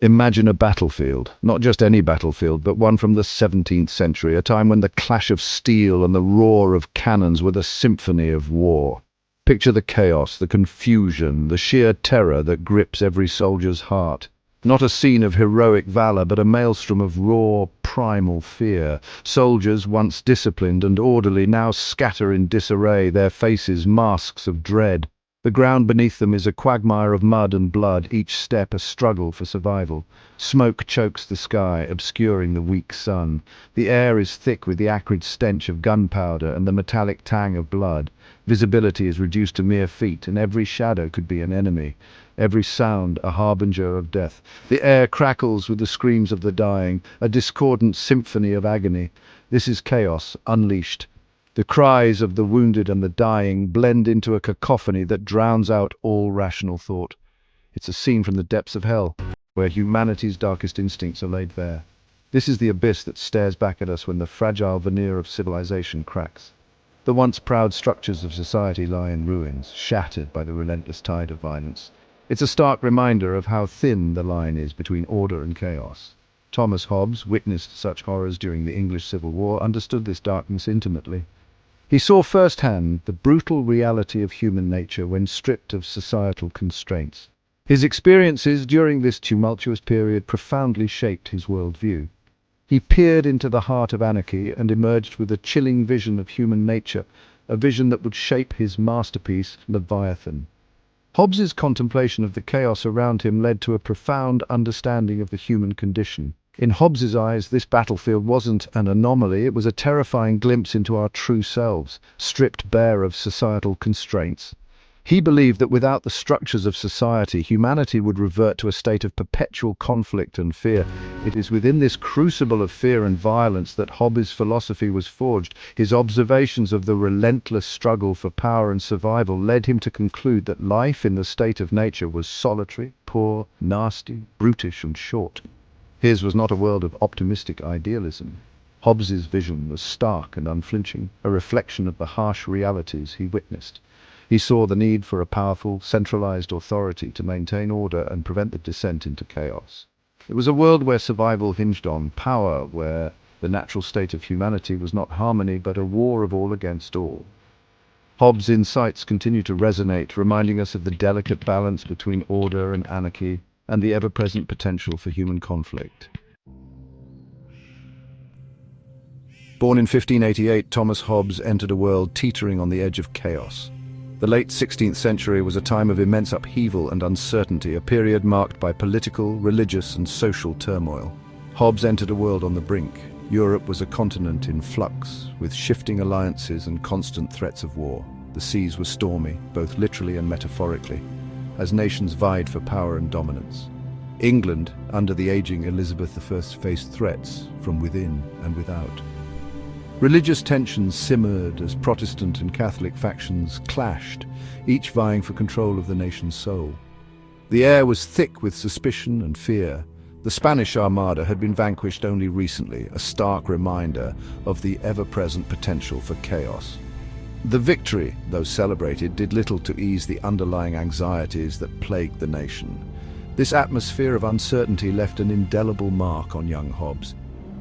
Imagine a battlefield, not just any battlefield, but one from the 17th century, a time when the clash of steel and the roar of cannons were the symphony of war. Picture the chaos, the confusion, the sheer terror that grips every soldier's heart. Not a scene of heroic valor, but a maelstrom of raw, primal fear. Soldiers, once disciplined and orderly, now scatter in disarray, their faces masks of dread. The ground beneath them is a quagmire of mud and blood, each step a struggle for survival. Smoke chokes the sky, obscuring the weak sun. The air is thick with the acrid stench of gunpowder and the metallic tang of blood. Visibility is reduced to mere feet, and every shadow could be an enemy. Every sound a harbinger of death. The air crackles with the screams of the dying, a discordant symphony of agony. This is chaos, unleashed. The cries of the wounded and the dying blend into a cacophony that drowns out all rational thought. It's a scene from the depths of hell, where humanity's darkest instincts are laid bare. This is the abyss that stares back at us when the fragile veneer of civilization cracks. The once proud structures of society lie in ruins, shattered by the relentless tide of violence. It's a stark reminder of how thin the line is between order and chaos. Thomas Hobbes, witnessed such horrors during the English Civil War, understood this darkness intimately. He saw firsthand the brutal reality of human nature when stripped of societal constraints. His experiences during this tumultuous period profoundly shaped his worldview. He peered into the heart of anarchy and emerged with a chilling vision of human nature, a vision that would shape his masterpiece, Leviathan. Hobbes's contemplation of the chaos around him led to a profound understanding of the human condition. In Hobbes's eyes, this battlefield wasn't an anomaly, it was a terrifying glimpse into our true selves, stripped bare of societal constraints. He believed that without the structures of society, humanity would revert to a state of perpetual conflict and fear. It is within this crucible of fear and violence that Hobbes' philosophy was forged. His observations of the relentless struggle for power and survival led him to conclude that life in the state of nature was solitary, poor, nasty, brutish, and short. His was not a world of optimistic idealism. Hobbes's vision was stark and unflinching, a reflection of the harsh realities he witnessed. He saw the need for a powerful, centralized authority to maintain order and prevent the descent into chaos. It was a world where survival hinged on power, where the natural state of humanity was not harmony but a war of all against all. Hobbes' insights continue to resonate, reminding us of the delicate balance between order and anarchy, and the ever-present potential for human conflict. Born in 1588, Thomas Hobbes entered a world teetering on the edge of chaos. The late 16th century was a time of immense upheaval and uncertainty, a period marked by political, religious, and social turmoil. Hobbes entered a world on the brink. Europe was a continent in flux, with shifting alliances and constant threats of war. The seas were stormy, both literally and metaphorically, as nations vied for power and dominance. England, under the aging Elizabeth I, faced threats from within and without. Religious tensions simmered as Protestant and Catholic factions clashed, each vying for control of the nation's soul. The air was thick with suspicion and fear. The Spanish Armada had been vanquished only recently, a stark reminder of the ever-present potential for chaos. The victory, though celebrated, did little to ease the underlying anxieties that plagued the nation. This atmosphere of uncertainty left an indelible mark on young Hobbes.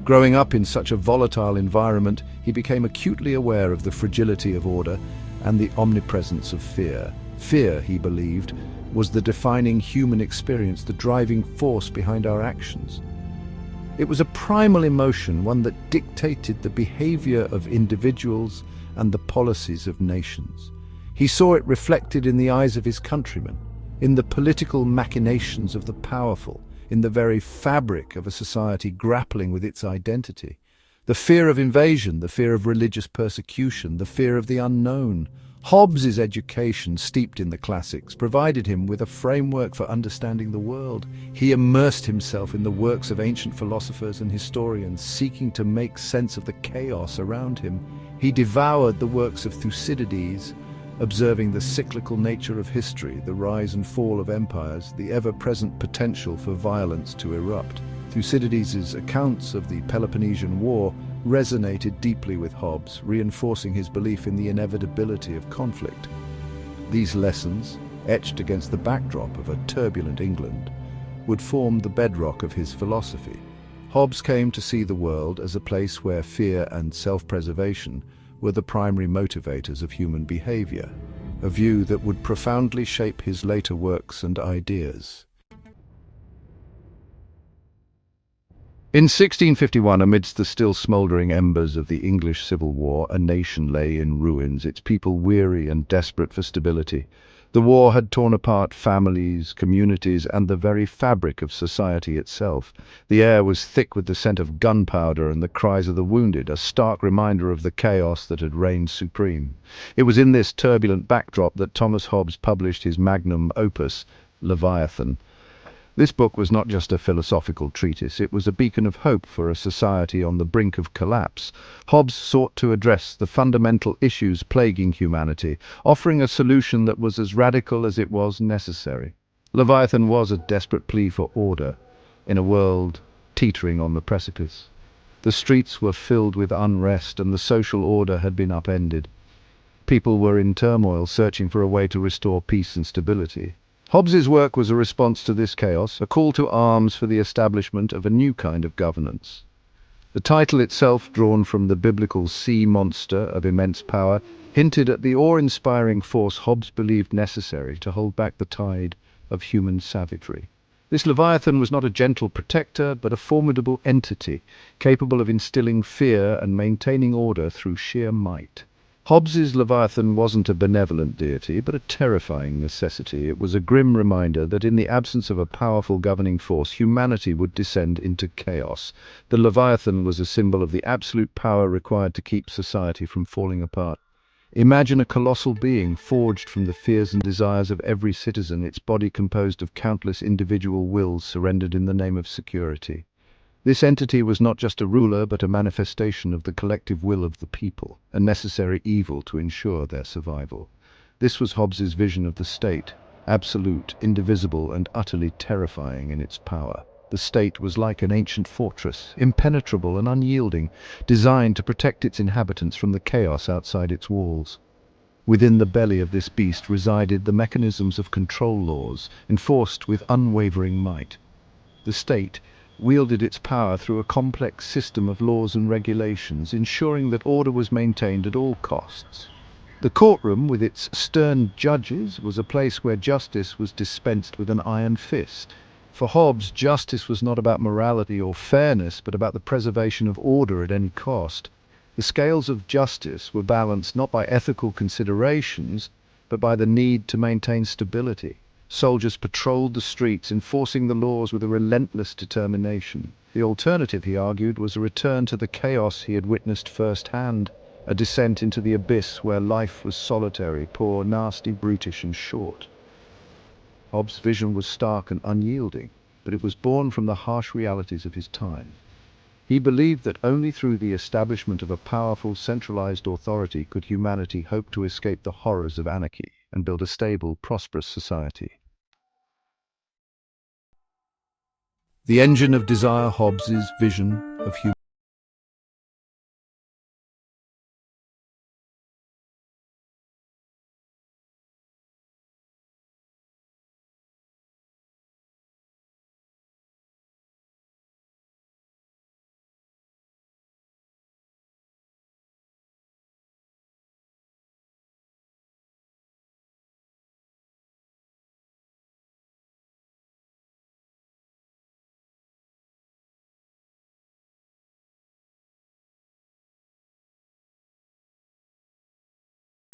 Growing up in such a volatile environment, he became acutely aware of the fragility of order and the omnipresence of fear. Fear, he believed, was the defining human experience, the driving force behind our actions. It was a primal emotion, one that dictated the behavior of individuals and the policies of nations. He saw it reflected in the eyes of his countrymen, in the political machinations of the powerful, in the very fabric of a society grappling with its identity. The fear of invasion, the fear of religious persecution, the fear of the unknown. Hobbes's education, steeped in the classics, provided him with a framework for understanding the world. He immersed himself in the works of ancient philosophers and historians, seeking to make sense of the chaos around him. He devoured the works of Thucydides, observing the cyclical nature of history, the rise and fall of empires, the ever-present potential for violence to erupt. Thucydides' accounts of the Peloponnesian War resonated deeply with Hobbes, reinforcing his belief in the inevitability of conflict. These lessons, etched against the backdrop of a turbulent England, would form the bedrock of his philosophy. Hobbes came to see the world as a place where fear and self-preservation were the primary motivators of human behavior, a view that would profoundly shape his later works and ideas. In 1651, amidst the still smouldering embers of the English Civil War, a nation lay in ruins, its people weary and desperate for stability. The war had torn apart families, communities, and the very fabric of society itself. The air was thick with the scent of gunpowder and the cries of the wounded, a stark reminder of the chaos that had reigned supreme. It was in this turbulent backdrop that Thomas Hobbes published his magnum opus, Leviathan. This book was not just a philosophical treatise, it was a beacon of hope for a society on the brink of collapse. Hobbes sought to address the fundamental issues plaguing humanity, offering a solution that was as radical as it was necessary. Leviathan was a desperate plea for order in a world teetering on the precipice. The streets were filled with unrest and the social order had been upended. People were in turmoil, searching for a way to restore peace and stability. Hobbes's work was a response to this chaos, a call to arms for the establishment of a new kind of governance. The title itself, drawn from the biblical sea monster of immense power, hinted at the awe-inspiring force Hobbes believed necessary to hold back the tide of human savagery. This Leviathan was not a gentle protector, but a formidable entity, capable of instilling fear and maintaining order through sheer might. Hobbes's Leviathan wasn't a benevolent deity, but a terrifying necessity. It was a grim reminder that in the absence of a powerful governing force, humanity would descend into chaos. The Leviathan was a symbol of the absolute power required to keep society from falling apart. Imagine a colossal being forged from the fears and desires of every citizen, its body composed of countless individual wills surrendered in the name of security. This entity was not just a ruler, but a manifestation of the collective will of the people, a necessary evil to ensure their survival. This was Hobbes's vision of the state, absolute, indivisible, and utterly terrifying in its power. The state was like an ancient fortress, impenetrable and unyielding, designed to protect its inhabitants from the chaos outside its walls. Within the belly of this beast resided the mechanisms of control laws, enforced with unwavering might. The state wielded its power through a complex system of laws and regulations, ensuring that order was maintained at all costs. The courtroom, with its stern judges, was a place where justice was dispensed with an iron fist. For Hobbes, justice was not about morality or fairness, but about the preservation of order at any cost. The scales of justice were balanced not by ethical considerations, but by the need to maintain stability. Soldiers patrolled the streets, enforcing the laws with a relentless determination. The alternative, he argued, was a return to the chaos he had witnessed firsthand, a descent into the abyss where life was solitary, poor, nasty, brutish, and short. Hobbes' vision was stark and unyielding, but it was born from the harsh realities of his time. He believed that only through the establishment of a powerful, centralized authority could humanity hope to escape the horrors of anarchy and build a stable, prosperous society. The engine of desire, Hobbes's vision of humanity.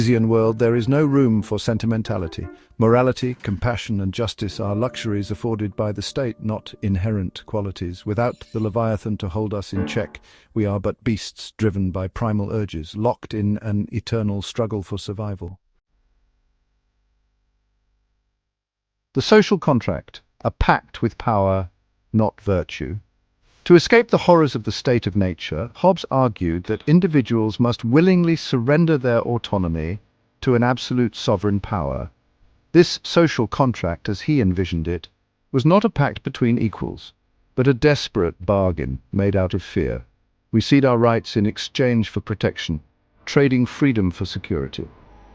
World, there is no room for sentimentality. Morality, compassion, and justice are luxuries afforded by the state, not inherent qualities. Without the Leviathan to hold us in check, we are but beasts driven by primal urges, locked in an eternal struggle for survival. The social contract, a pact with power, not virtue. To escape the horrors of the state of nature, Hobbes argued that individuals must willingly surrender their autonomy to an absolute sovereign power. This social contract, as he envisioned it, was not a pact between equals, but a desperate bargain made out of fear. We cede our rights in exchange for protection, trading freedom for security.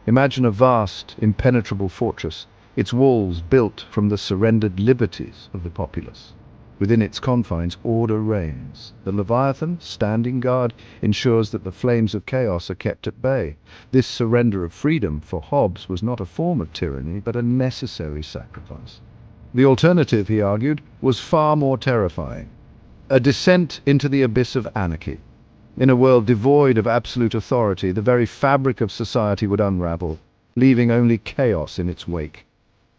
Imagine a vast, impenetrable fortress, its walls built from the surrendered liberties of the populace. Within its confines, order reigns. The Leviathan, standing guard, ensures that the flames of chaos are kept at bay. This surrender of freedom for Hobbes was not a form of tyranny, but a necessary sacrifice. The alternative, he argued, was far more terrifying: a descent into the abyss of anarchy. In a world devoid of absolute authority, the very fabric of society would unravel, leaving only chaos in its wake.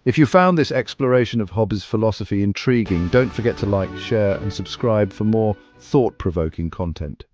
If you found this exploration of Hobbes' philosophy intriguing, don't forget to like, share, and subscribe for more thought-provoking content.